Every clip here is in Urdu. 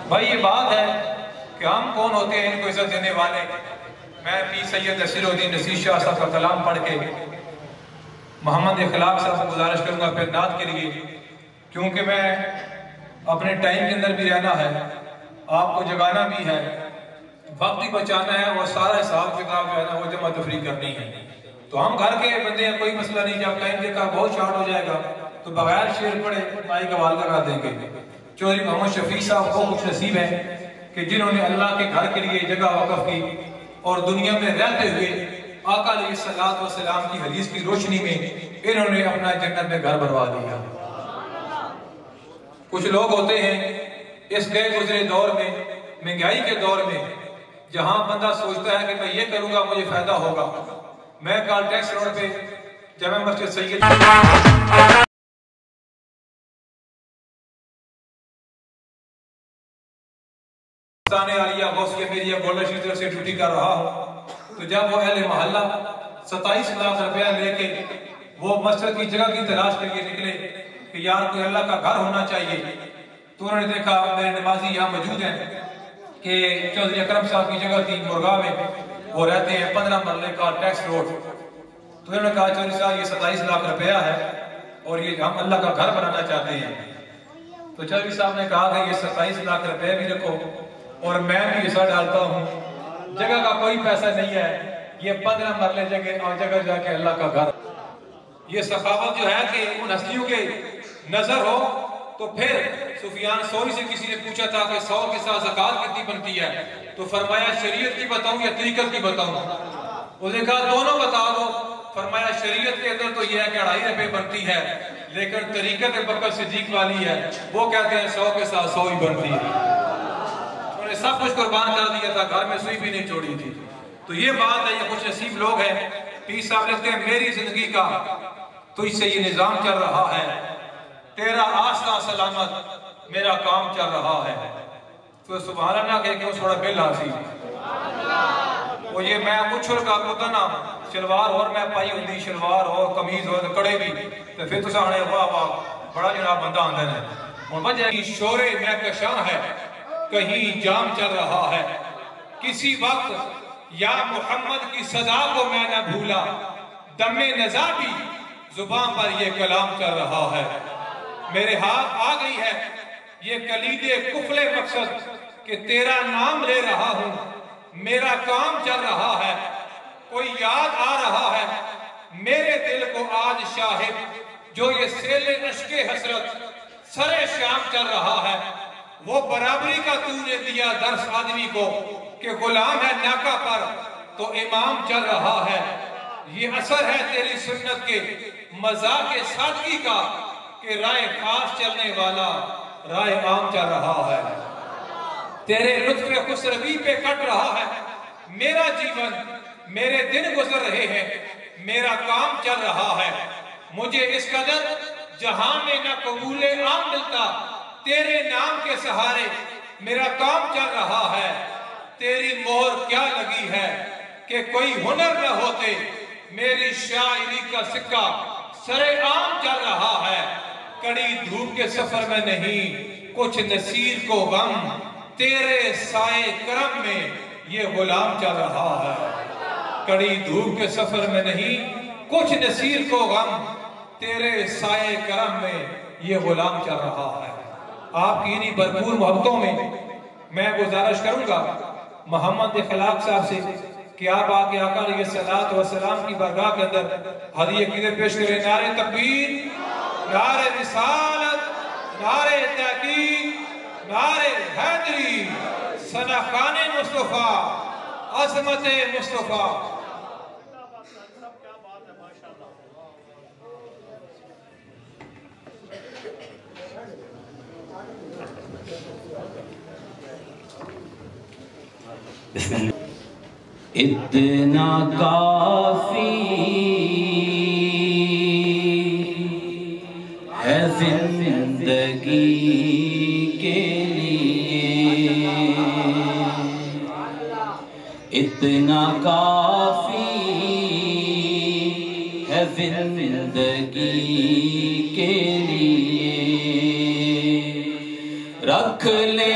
بھائی یہ بات ہے کہ ہم کون ہوتے ہیں ان کو عزت دینے والے؟ میں پیر سید نصیر الدین نصیر شاہ صاحب کا کلام پڑھ کے محمد اخلاق صاحب سے گزارش کروں گا پھر نعت کے لیے، کیونکہ میں اپنے ٹائم کے اندر بھی رہنا ہے، آپ کو جگانا بھی ہے، وقت بھی بچانا ہے، اور سارا حساب کتاب جو ہے نا وہ جمع تفریق کرنی ہے۔ تو ہم گھر کے بندے ہیں، کوئی مسئلہ نہیں، جب ٹائم دیکھا بہت شارٹ ہو جائے گا تو بغیر شعر پڑھے مائی کا والدہ کر دیں گے۔ چودھری محمد شفیع صاحب وہ کچھ نصیب ہیں کہ جنہوں نے اللہ کے گھر کے لیے جگہ وقف کی، اور دنیا میں رہتے ہوئے آقا علیہ السلام کی حدیث کی روشنی میں انہوں نے اپنا جنت میں گھر بنوا دیا۔ کچھ لوگ ہوتے ہیں اس گئے گزرے دور میں، مہنگائی کے دور میں، جہاں بندہ سوچتا ہے کہ میں یہ کروں گا مجھے فائدہ ہوگا۔ میں کال ٹیکس روڈ پہ جامع مسجد سید عالیہ غوثیہ میریہ گولڈن شیٹر سے ڈیوٹی کر رہا ہوں، تو جب وہ اہل محلہ 27 لاکھ روپیہ لے کے وہ مسجد کی جگہ کی تلاش کے لیے نکلے کہ یار کوئی اللہ کا گھر ہونا چاہیے، تو انہوں نے دیکھا میرے نمازی یہاں موجود ہیں کہ چودھری اکرم صاحب کی جگہ تھی مرگاہ میں، وہ رہتے ہیں 15 مرلے کا ٹیکس روڈ۔ تو انہوں نے کہا چودھری صاحب یہ 27 لاکھ روپیہ ہے اور یہ ہم اللہ کا گھر بنانا چاہتے ہیں۔ تو چودھری صاحب نے کہا کہ یہ 27 لاکھ روپے بھی رکھو اور میں بھی حصہ ڈالتا ہوں، جگہ کا کوئی پیسہ نہیں ہے، یہ 15 مرلے جگہ جا کے اللہ کا گھر۔ یہ سخاوت جو ہے کہ ان ہستیوں کے نظر ہو، تو پھر سفیان ثوری سے کسی نے پوچھا تھا کہ 100 کے ساتھ زکوٰۃ کتنی بنتی ہے؟ تو فرمایا شریعت کی بتاؤں یا طریقت کی بتاؤں؟ اس نے کہا دونوں بتا دو۔ فرمایا شریعت کے اندر تو یہ ہے کہ 2.5 روپے بنتی ہے، لیکن طریقت بکر صدیق والی ہے، وہ کہتے ہیں 100 کے ساتھ 100 ہی بنتی ہے۔ انہوں نے سب کچھ قربان کر دیا تھا، گھر میں سوئی بھی نہیں چھوڑی تھی۔ تو یہ بات ہے، یہ خوش نصیب لوگ ہیں۔ پیر صاحب لکھتے ہیں میری زندگی کا تجھ سے یہ نظام چل رہا ہے، تیرا آستہ سلامت میرا کام چل رہا ہے۔ تو سبحان اللہ کہہ کے وہ تھوڑا بل حاصل وہ یہ میں مچھل کا کتنا شلوار اور میں پائی ہوندی شلوار اور قمیض اور کڑے بھی، تو پھر تو سانے واہ واہ بڑا جناب بندہ آندھن ہے۔ اور وجہ کی شور میں کشاں ہے، کہیں جام چل رہا ہے، کسی وقت یا محمد کی صدا کو میں نہ بھولا، دم نزا بھی زبان پر یہ کلام چل رہا ہے۔ میرے ہاتھ آ گئی ہے یہ کلید کفل مقصد کہ تیرا نام لے رہا ہوں، میرا کام چل رہا ہے، کوئی یاد آ رہا ہے میرے دل کو آج شاہد، جو یہ سیل عشق حسرت سر شام چل رہا ہے۔ وہ برابری کا تو نے دیا درس آدمی کو کہ غلام ہے ناکہ پر تو امام چل رہا ہے۔ یہ اثر ہے تیری سنت کے مذاق سادگی کا کہ رائے خاص چلنے والا رائے عام چل رہا ہے۔ تیرے لطف خسروی پہ کٹ رہا ہے میرا جیون، میرے دن گزر رہے ہیں، میرا کام چل رہا ہے۔ مجھے اس قدر جہاں میں نہ قبول عام ملتا، تیرے نام کے سہارے میرا کام چل رہا ہے۔ تیری مہر کیا لگی ہے کہ کوئی ہنر نہ ہوتے، میری شاعری کا سکہ سرے عام چل رہا ہے۔ کڑی دھوپ کے سفر میں نہیں کچھ نصیر کو غم، تیرے سائے کرم میں یہ غلام چل رہا ہے۔ کڑی دھوپ کے سفر میں نہیں کچھ نصیر کو غم، تیرے سائے کرم میں یہ غلام چل رہا ہے۔ آپ کی انہی بھرپور محبتوں میں گزارش کروں گا محمد اخلاق صاحب سے کہ آپ آگے آقا علیہ السلام کی بارگاہ کے اندر ہدیہ عقیدت پیش کریں۔ نعرہ تکبیر، نعرہ رسالت، نعرہ تحقیق، نعرہ حیدری، صدقان مصطفیٰ، عظمت مصطفیٰ۔ اتنا کافی ہے زندگی کے لیے، اتنا کافی ہے زندگی کے لیے، رکھ لے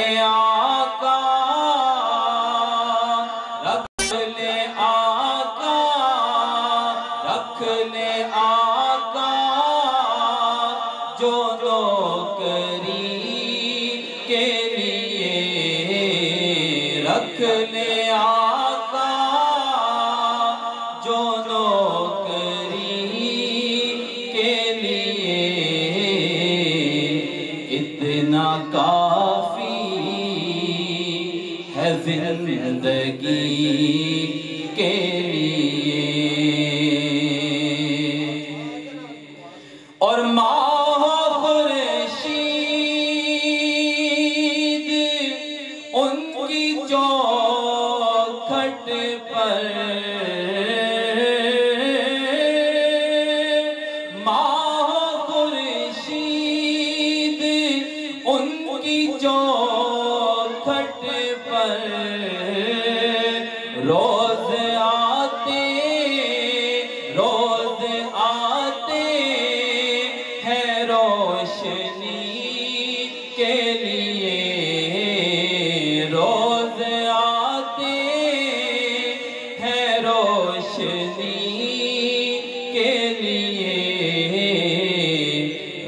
کے لیے رکھ لے آقا جو نوکری کے لیے اتنا کافی ہے زندگی کے لیے۔ اور ماہ خورشید ان کی چوکھٹ پر ماہ خورشید ان کی چوکھٹ پر روز آتے ہیں روشنی کے لیے، روز آتے ہیں روشنی کے لیے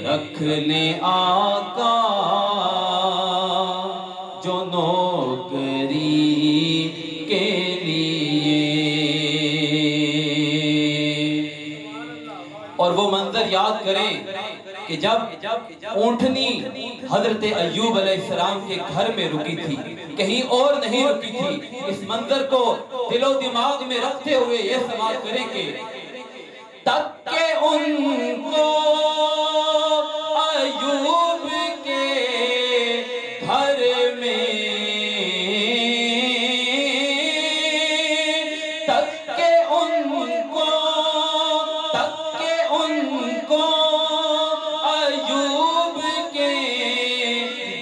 رکھ لیں آقا جو نوکری کے لیے۔ اور وہ منظر یاد کریں کہ جب اونٹنی حضرت ایوب علیہ السلام کے گھر میں رکی تھی، کہیں اور نہیں رکی تھی۔ اس منظر کو دل و دماغ میں رکھتے ہوئے یہ سماعت کریں کہ تک کہ ان کو ایوب کے گھر میں تک کہ ان کو ایوب کے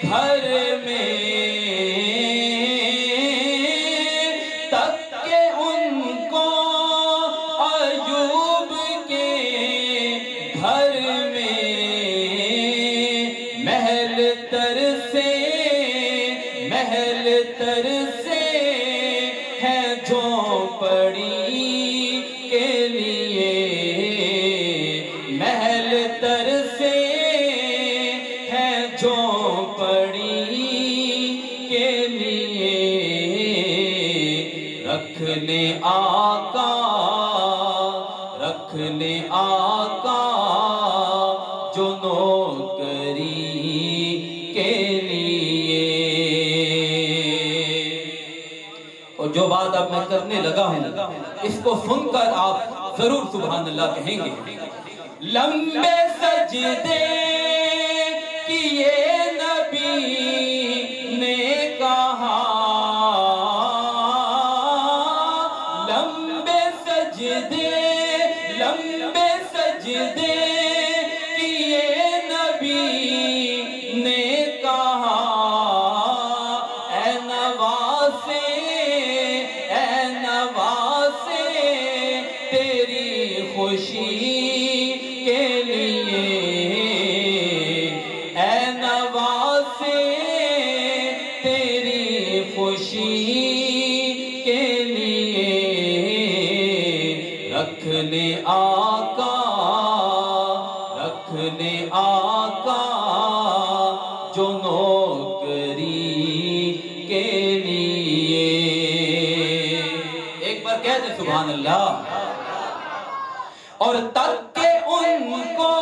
گھر میں تک کہ ان کو ایوب کے گھر میں محل تر سے ہے جھونپڑی کے لیے، محل تر سے ہے جھونپڑی کے لیے رکھ لے آقا جو نوکری کے لیے۔ اور جو بات اب میں کرنے لگا ہوں اس کو سن کر آپ ضرور سبحان اللہ کہیں گے۔ لمبے سجدے کیے نبی نے کہا، لمبے سجدے کیے نبی نے کہا، اے نواسے تیری خوشی کے لیے، اے نواسے تیری خوشی کے لیے رکھ لے آقا جو نوکری کے لیے۔ ایک بار کہہ دیں سبحان اللہ۔ اور تک کہ ان کو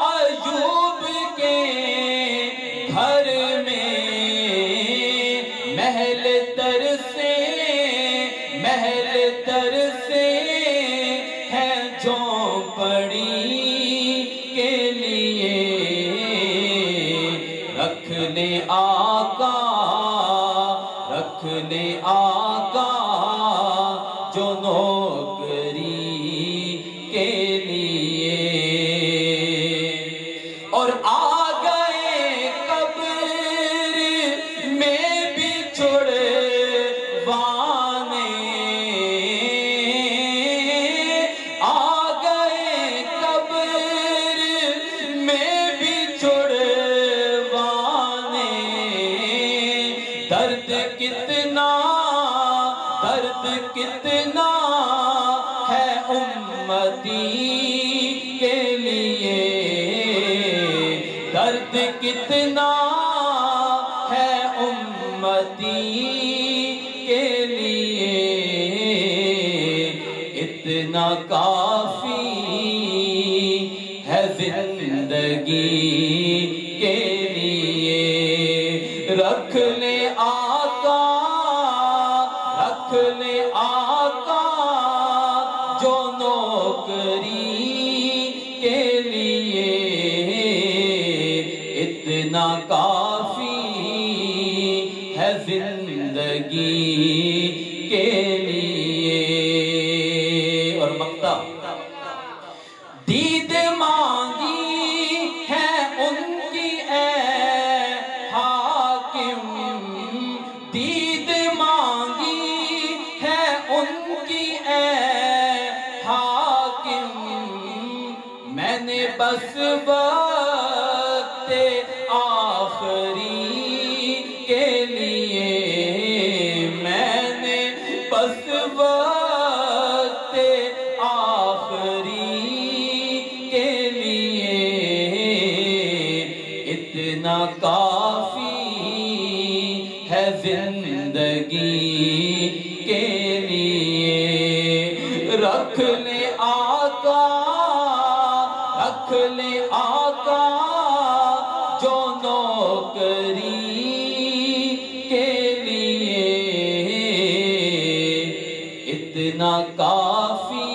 ایوب کے گھر میں محل تر سے ہے جھونپڑی کے لیے رکھ لے آقا جو نوکری کے لیے۔ اور آ گئے قبر میں بچھڑوانے، آ گئے قبر میں بچھڑوانے، درد کتنا ہے امتی کے لیے، درد کتنا امتی کے لیے اتنا کافی ہے زندگی کے لیے رکھ لے آقا جو نوکری کے لیے اتنا کافی ہے زندگی کے لیے۔ اور مقطع دید مانگی ہے ان کی اے حاکم، دید مانگی ہے ان کی اے حاکم، میں نے بس وقت آخری کے لیے، میں نے بس وقت آخری کے لیے اتنا کافی ہے زندگی کے لیے۔ رکھ لے آقا جو نوکری کے لیے اتنا کافی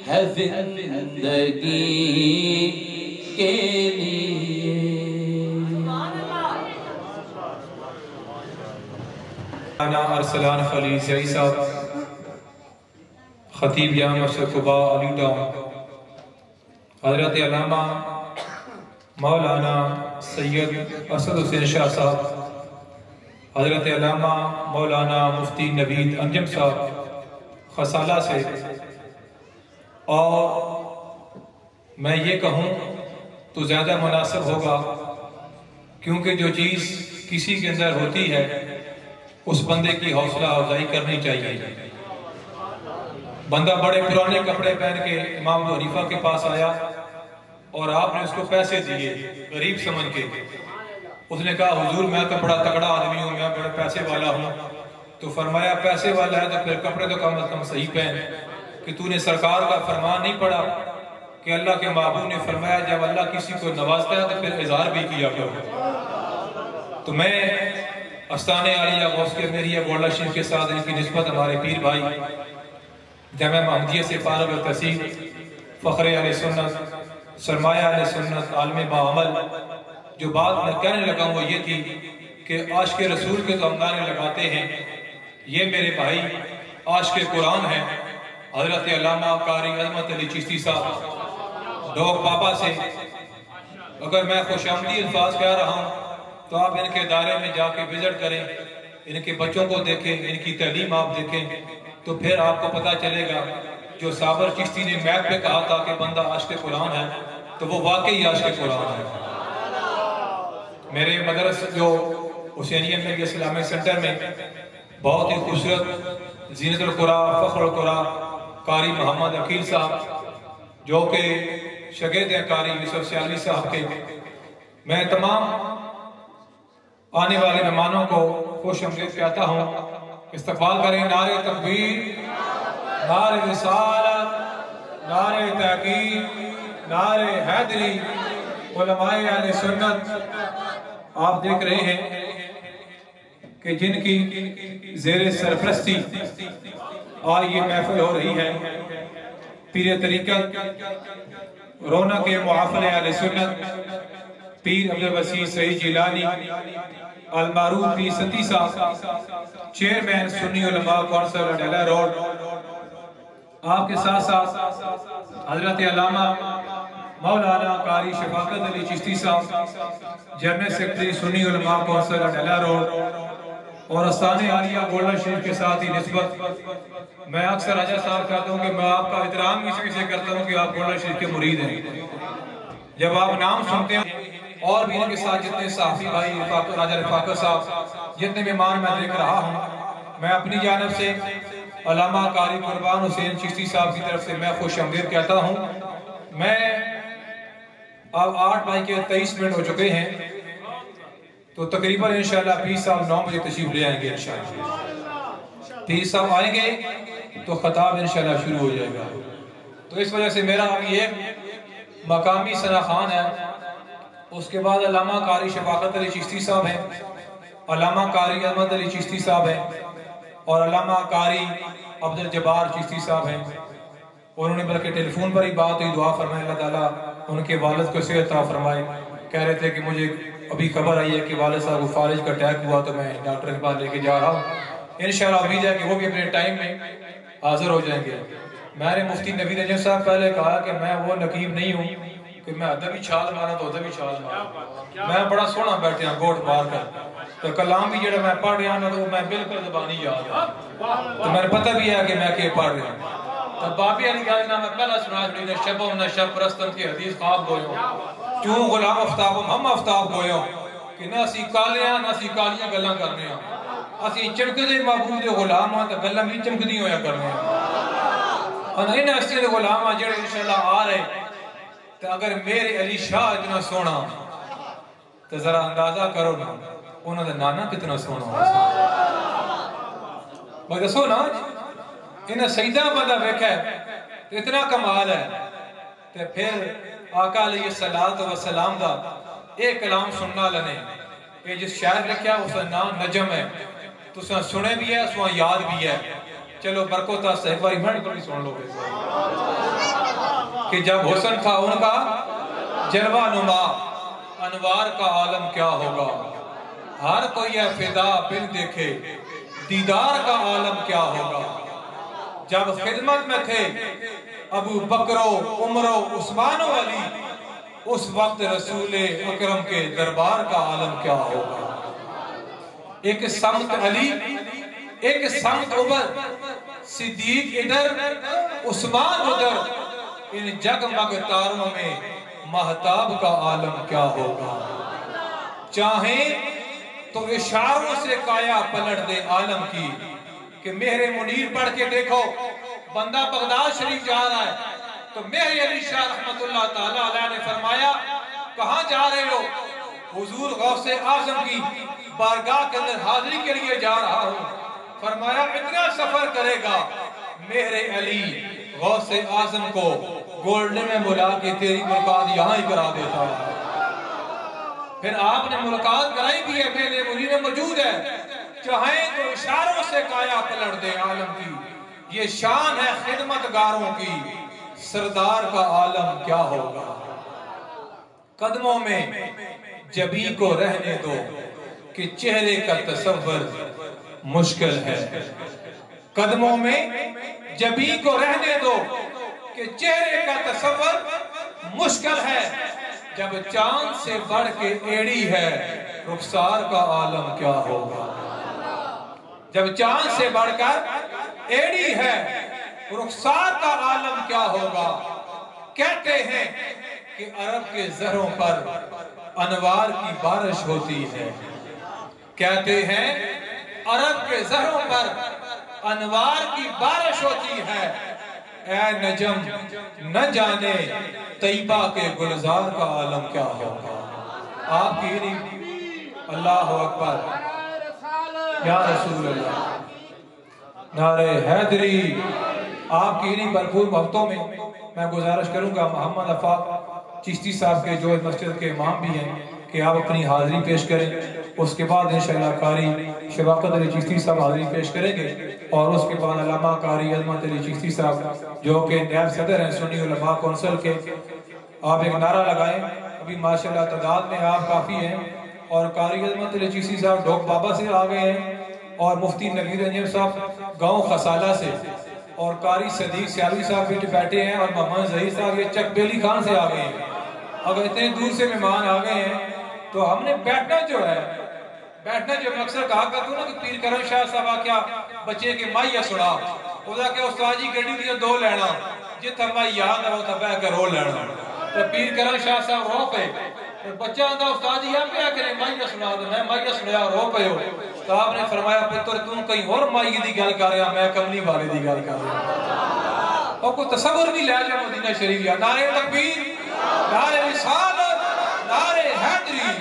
ہے زندگی کے لیے۔ انا ارسلان خلیل زئی صاحب خطیب جامع مسجد قباء علی ٹاؤن، حضرت علامہ مولانا سید اسد حسین شاہ صاحب، حضرت علامہ مولانا مفتی نوید انجم صاحب خسالہ سے، اور میں یہ کہوں تو زیادہ مناسب ہوگا کیونکہ جو چیز کسی کے اندر ہوتی ہے اس بندے کی حوصلہ افزائی کرنی چاہیے۔ بندہ بڑے پرانے کپڑے پہن کے امام ابو حنیفہ کے پاس آیا اور آپ نے اس کو پیسے دیے غریب سمجھ کے، اس نے کہا حضور میں تو بڑا تگڑا آدمی ہوں، میں بڑے پیسے والا ہوں، تو فرمایا پیسے والا ہے تو پھر کپڑے تو کم از کم صحیح پہن، کہ تو نے سرکار کا فرمان نہیں پڑھا کہ اللہ کے محبوب نے فرمایا جب اللہ کسی کو نوازتا ہے تو پھر اظہار بھی کیا کرو۔ تو میں استانِ عالیہ غوث کے میریہ گولڈا شریف کے ساتھ ان کی نسبت ہمارے پیر بھائی جامعہ محمدیہ سے فارغ التحصیل، فخر اہل سنت، سرمایہ اہل سنت، عالم باعمل، جو بات میں کہنے لگا وہ یہ تھی کہ عاشق رسول کے تو ہم گانے لگاتے ہیں، یہ میرے بھائی عاشق قرآن ہیں، حضرت علامہ قاری عظمت علی چشتی صاحب ڈوگ پاپا سے۔ اگر میں خوش آمدی الفاظ کہہ رہا ہوں تو آپ ان کے ادارے میں جا کے وزٹ کریں، ان کے بچوں کو دیکھیں، ان کی تعلیم آپ دیکھیں، تو پھر آپ کو پتہ چلے گا جو صابر چشتی نے میپ پہ کہا تھا کہ بندہ عاشق قرآن ہے تو وہ واقعی عاشق قرآن ہے۔ میرے مدرس جو حسینیہ میڈیا اسلامی سینٹر میں بہت ہی خوبصورت زینت القرآن فخر القرآن قاری محمد عقیل صاحب جو کہ شاگرد ہیں قاری یوسف سیالوی صاحب کے، میں تمام آنے والے مہمانوں کو خوش آمدید کہتا ہوں، استقبال کریں۔ نعرہ تکبیر، نعرہ رسالت، نعرہ تحقیق، نعرہ حیدری، علماء اہل سنت۔ آپ دیکھ رہے ہیں کہ جن کی زیر سرپرستی آج یہ محفل ہو رہی ہے، پیر طریقت رونق محافل اہل سنت پیر عبدالوسیع سعید جیلانی المعروف پیر ستی صاحب، چیئرمین سنی علماء کونسل اڈیلہ روڈ، آپ کے ساتھ ساتھ حضرت علامہ مولانا قاری شفاقت علی چشتی صاحب، جنرل سیکرٹری سنی علماء کونسل اڈیلہ روڈ، اور استانِ عالیہ گولڈا شریف کے ساتھ ہی نسبت۔ میں اکثر راجہ صاحب کہتا ہوں کہ میں آپ کا احترام اس سے کرتا ہوں کہ آپ گولڈا شریف کے مرید ہیں۔ جب آپ نام سنتے ہیں اور بھی ان کے ساتھ جتنے صحافی بھائی راجہ رفاقت صاحب، جتنے مہمان میں دیکھ رہا ہوں، میں اپنی جانب سے علامہ قاری قربان حسین چشتی صاحب کی طرف سے میں خوش آمدید کہتا ہوں۔ میں اب 8 بج کے 23 منٹ ہو چکے ہیں، تو تقریباً انشاءاللہ پیر صاحب 9 بجے تشریف لے آئیں گے انشاءاللہ. پیر صاحب آئیں گے تو خطاب انشاءاللہ شروع ہو جائے گا. تو اس وجہ سے میرا ابھی ایک مقامی ثنا خوان ہے، اس کے بعد علامہ قاری شفاقت علی چشتی صاحب ہیں، علامہ قاری احمد علی چشتی صاحب ہیں، اور علامہ قاری عبدالجبار چشتی صاحب ہیں. انہوں نے بلکہ ٹیلی فون پر ہی بات ہوئی، دعا فرمائے اللہ تعالیٰ ان کے والد کو صحت عطا فرمائے. کہہ رہے تھے کہ مجھے ابھی خبر آئی ہے کہ والد صاحب کو فالج کا اٹیک ہوا، تو میں ڈاکٹر کے پاس لے کے جا رہا ہوں. انشاءاللہ امید ہے کہ وہ بھی اپنے ٹائم میں حاضر ہو جائیں گے. میں نے مفتی نوید نجم صاحب پہلے کہا کہ میں وہ نقیب نہیں ہوں کہ میں ادھر بھی چھال مارا تو ادھر بھی چھال مارا. میں بڑا سونا بیٹھے ہیں گوٹ مار کر، تو کلام بھی جڑا میں پڑھ رہا ہوں تو میں بالکل زبانی یاد ہے، تو میں نے پتہ بھی ہے کہ میں کہ پڑھ رہا ہوں. تو بابی علی گاہ میں پہلا سنا جڑی شبوں نہ شب پرستن کی حدیث خواب گویوں کیوں غلام افتاب ہم افتاب گویوں کہ نہ اسی کالیاں نہ اسی کالیاں گلاں کرنے ہیں، اسی چمکدے معبود غلام ہاں تے گلاں بھی چمکدی ہویا کرنے ہیں. اور ان ہستی دے غلام ہاں جڑے انشاءاللہ آ رہے تو اگر میرے علی شاہ اتنا سونا تو ذرا اندازہ کرو نا انہوں نے نانا کتنا سونا ہو. بھائی دسو نا انہیں سجدہ بندہ بیکھا ہے تو اتنا کمال ہے. تو پھر آقا علیہ السلام دا ایک کلام سننا لنے کہ جس شاعر لکھیا اس کا نام نجم ہے، تو اس نے سنے بھی ہے، اس نے یاد بھی ہے. چلو برکوتا صحیح باری میں بھی سن لو کہ جب حسن تھا ان کا جلوہ نما انوار کا عالم کیا ہوگا. ہر کوئی ہے فدا بن دیکھے دیدار کا عالم کیا ہوگا. جب خدمت میں تھے ابو بکر و عمر و عثمان و علی اس وقت رسول اکرم کے دربار کا عالم کیا ہوگا. ایک سمت علی ایک سمت عمر صدیق ادھر عثمان ادھر، ان جگمگ تاروں میں مہتاب کا عالم کیا ہوگا. چاہیں تو اشاروں سے کایا پلٹ دے عالم کی کہ مہر منیر پڑھ کے دیکھو بندہ بغداد شریف جا رہا ہے تو مہر علی شاہ رحمت اللہ تعالیٰ علیہ نے فرمایا کہاں جا رہے ہو؟ حضور غوث اعظم کی بارگاہ کے اندر حاضری کے لیے جا رہا ہوں. فرمایا اتنا سفر کرے گا مہر علی غوث اعظم کو گولڈن میں بلا کے تیری ملاقات یہاں ہی کرا دیتا ہے. پھر آپ نے ملاقات کرائی بھی ہے، میرے منیر میں موجود ہے. چاہیں تو اشاروں سے کایا پلٹ دے عالم کی، یہ شان ہے خدمتگاروں کی، سردار کا عالم کیا ہوگا. قدموں میں جبی کو رہنے دو کہ چہرے کا تصور مشکل ہے. قدموں میں جبی کو رہنے دو کہ چہرے کا تصور مشکل ہے. جب چاند سے بڑھ کے ایڑی ہے رخسار کا عالم کیا ہوگا. جب چاند سے بڑھ کر ایڑی ہے رخسار کا عالم کیا ہوگا. کہتے ہیں کہ عرب کے زہروں پر انوار کی بارش ہوتی ہے. کہتے ہیں عرب کے زہروں پر انوار کی بارش ہوتی ہے. اے نجم نہ جانے طیبہ کے گلزار کا عالم کیا ہوگا. آپ کی نہیں اللہ اکبر یا رسول اللہ نعرہ حیدری. آپ کی نہیں بھرپور وقتوں میں گزارش کروں گا محمد افاق چشتی صاحب کے جو مسجد کے امام بھی ہیں کہ آپ اپنی حاضری پیش کریں. اس کے بعد انشاءاللہ قاری شفاقت علی چشتی صاحب حاضری پیش کریں گے، اور اس کے بعد علامہ قاری عظمت علی چشتی صاحب جو کہ نائب صدر ہیں سنی علماء کونسل کے. آپ ایک نعرہ لگائیں. ابھی ماشاءاللہ تعداد میں آپ کافی ہیں، اور قاری عظمت علی چشتی صاحب ڈوک بابا سے آ گئے ہیں، اور مفتی نوید نجم صاحب گاؤں خسالہ سے، اور قاری صدیق سیالوی صاحب بھی بیٹھے ہیں، اور محمد ظہیر صاحب یہ چک بیلی خان سے آ گئے ہیں. اگر اتنے دور سے مہمان آ گئے ہیں تو ہم نے بیٹھنا جو مقصد کہا کرتا ہوں نا کہ پیر کرم شاہ صاحب کیا بچے کے مائیہ سڑا خدا کہ استاد جی گڑی دیا دو لینا جتھا مائی یاد ہے وہ تھا بہ کر رو لینا. تو پیر کرم شاہ صاحب رو پہ بچہ آدھا استاد جی آپ کیا کریں مائیہ سنا دے. میں مائیہ سنیا رو پہ ہو تو آپ نے فرمایا پتر تم کہیں اور مائیہ دی گل کر رہا میں کملی والے دی گل کر رہا. اور کوئی تصور بھی لے جا مدینہ شریف یا نعرہ تکبیر نعرہ رسالت نعرہ حیدری.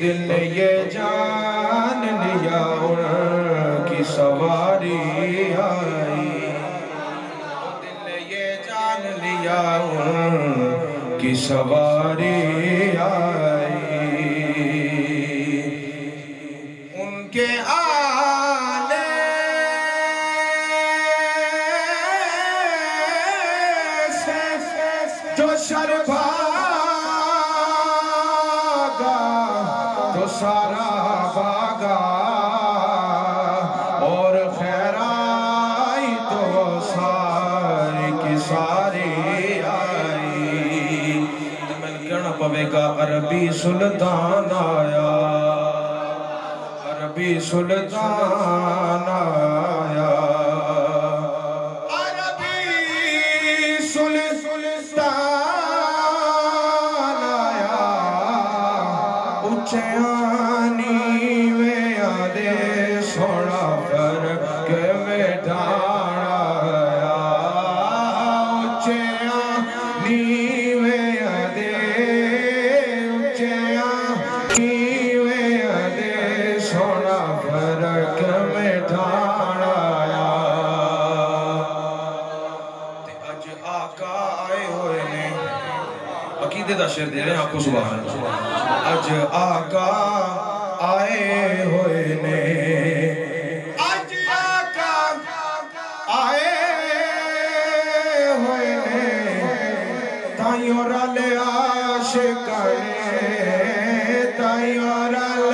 دل نے یہ جان لیا ان کی سواری آئی، دل نے یہ جان لیا ان کی سواری آئی، ان کے آنے سے جو شر بھاگا تو سارا بھاگا، اور خیر آئی تو ساری کی ساری آئی۔ میں کہنا پوے گا عربی سلطان آیا، عربی سلطان آیا، عربی سلطان آیا، اچھانی میں آدھے سوڑا پر کے میٹھانا آیا، اچھانی میں آدھے، اچھانی میں آدھے سوڑا پر کے میٹھانا آیا۔ تے اج آقا آئے ہوئے نے، عقیدے دا شعر دے رہے ہیں آپ کو، سبحان اللہ۔ اج آقا آئے ہوئے نے، اج آقا آئے ہوئے نے، تائیوں رل عاشقانے، تائیوں رل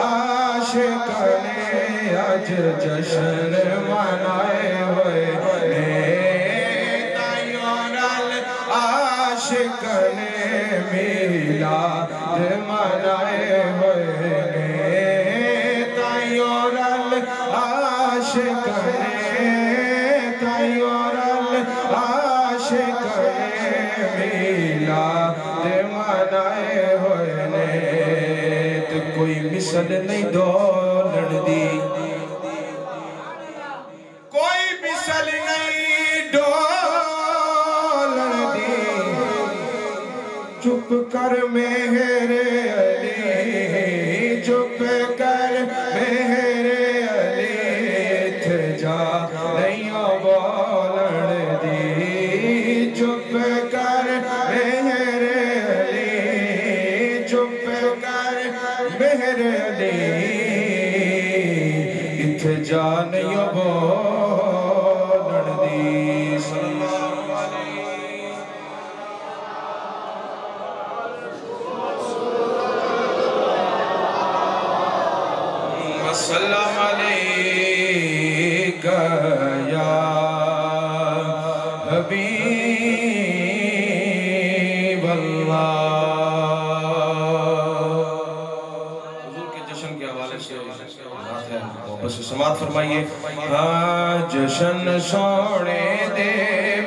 عاشقانے، اج جشن منائے ہوئے نے، تائیوں رل عاشقانے، میلاد منائے ہوئے نے، تائیوں رل عاشقانے، تائیوں رل عاشقانے، میلاد منائے ہوئے نے۔ تو کوئی مثل نہیں دولن دی، کوئی مثل نہیں ڈولن دی، چپ کر میرے علی، چپ کر میرے علی، تھے جا نہیں بولن دی، چپ کر میرے علی، چپ کر میرے علی، تھے جا نہیں بولن دی۔ صلی اللہ علیہ وسلم علیکہ یا حبیب اللہ۔ حضور کے جشن کے حوالے سے بات ہے، بس سماعت فرمائیے۔ ہاں جشن سونے دے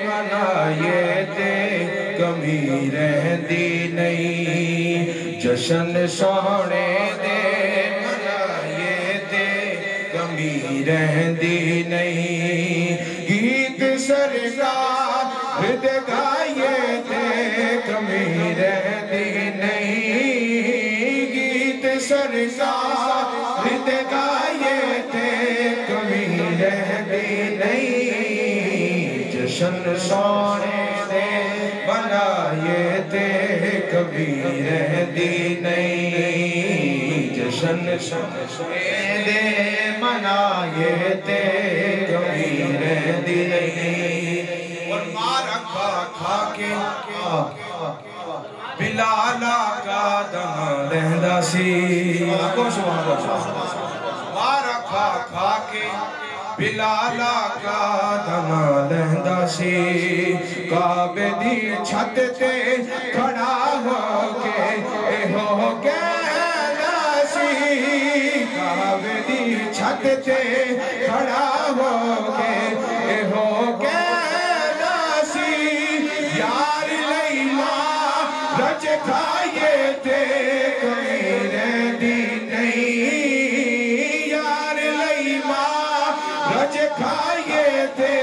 منائے تے کمی رہندی نہیں، جشن سونے دے کمی رہندی نہیں، گیت سرکار دے گائیے تے کمی رہندی نہیں، گیت سرکار دے گائیے تے کمی رہندی نہیں، جشن سونے دے بنائے تے کمی رہندی نہیں، جشن سونے دے منائے تے کبھی رہندی نہیں۔ اور مارا کھا کھا کے بلال آقا دم لہندا سی، مارا کھا کھا کے بلال آقا دم لہندا سی، کعبے دی چھت تے کھڑا ہو کے اے ہو کہنا سی، کعبے دی چھت تے کھڑا ہو کے اے ہو کہنا سی، یار لیلا رج کھائیے تے کمی رہندی نہیں، یار لیلا رج کھائیے تے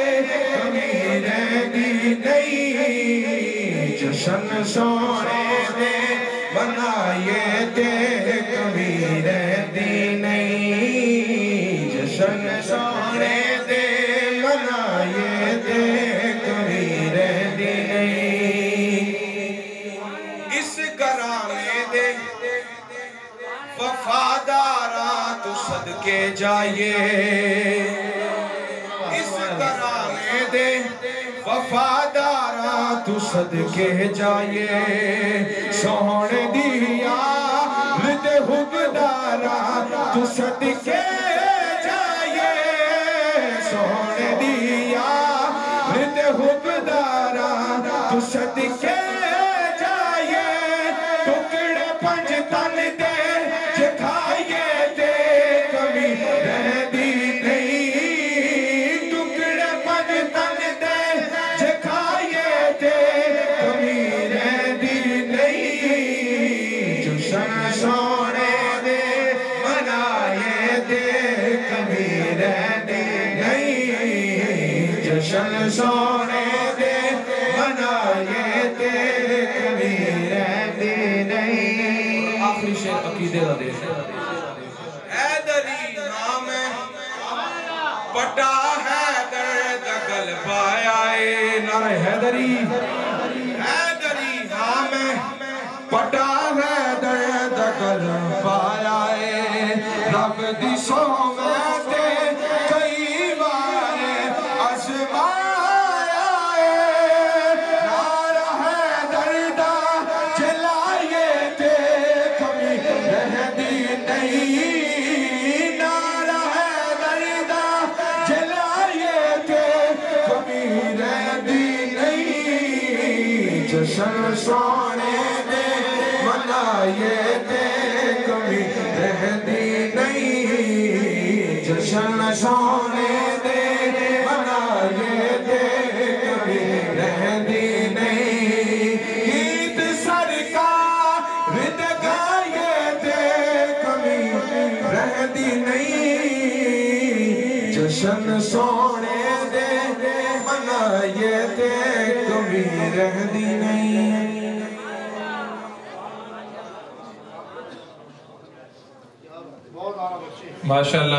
کمی رہندی نہیں، جشن سونے دے منائے تے کمی رہتی نہیں جشن سونے دے منائے دے کبھی رہتی نہیں اس گرانے دے وفاداراں تو صدقے جائیے اس گرانے دے وفاداراں تو صدقے جائیے سوہن دیا رد حقداراں تو صدقے جائیے سوہن دیا رد حقداراں تو صدقے جائیے ٹکڑے پنج تن دے جکھائیے دے کبھی رہتی نہیں ٹکڑے پنج تن دے جکھائیے دے کبھی رہتی نہیں جشن سونے دے منائے دے کبھی رہتی نہیں جشن سونے دے منائے دے کبھی رہتی نہیں آخری شعر عقیدے کا دے حیدری نام پٹا حیدر دگل پایا نعرہ حیدری حیدری نام پٹا حیدر دگل پایا رب دی سومت کئی بار آزمایا نعرہ حیدر دا جلائے تے کبھی رہتی نہیں نعرہ حیدر دا جلائے تے کبھی رہتی نہیں جشن سونے دے منائے تے کبھی رہتی نہیں جشن سونے دے منائے تے کبھی رہتی نہیں گیت سرکار گائے تے کبھی رہتی نہیں جشن سونے دے منائے تے کبھی رہتی نہیں ماشاءاللہ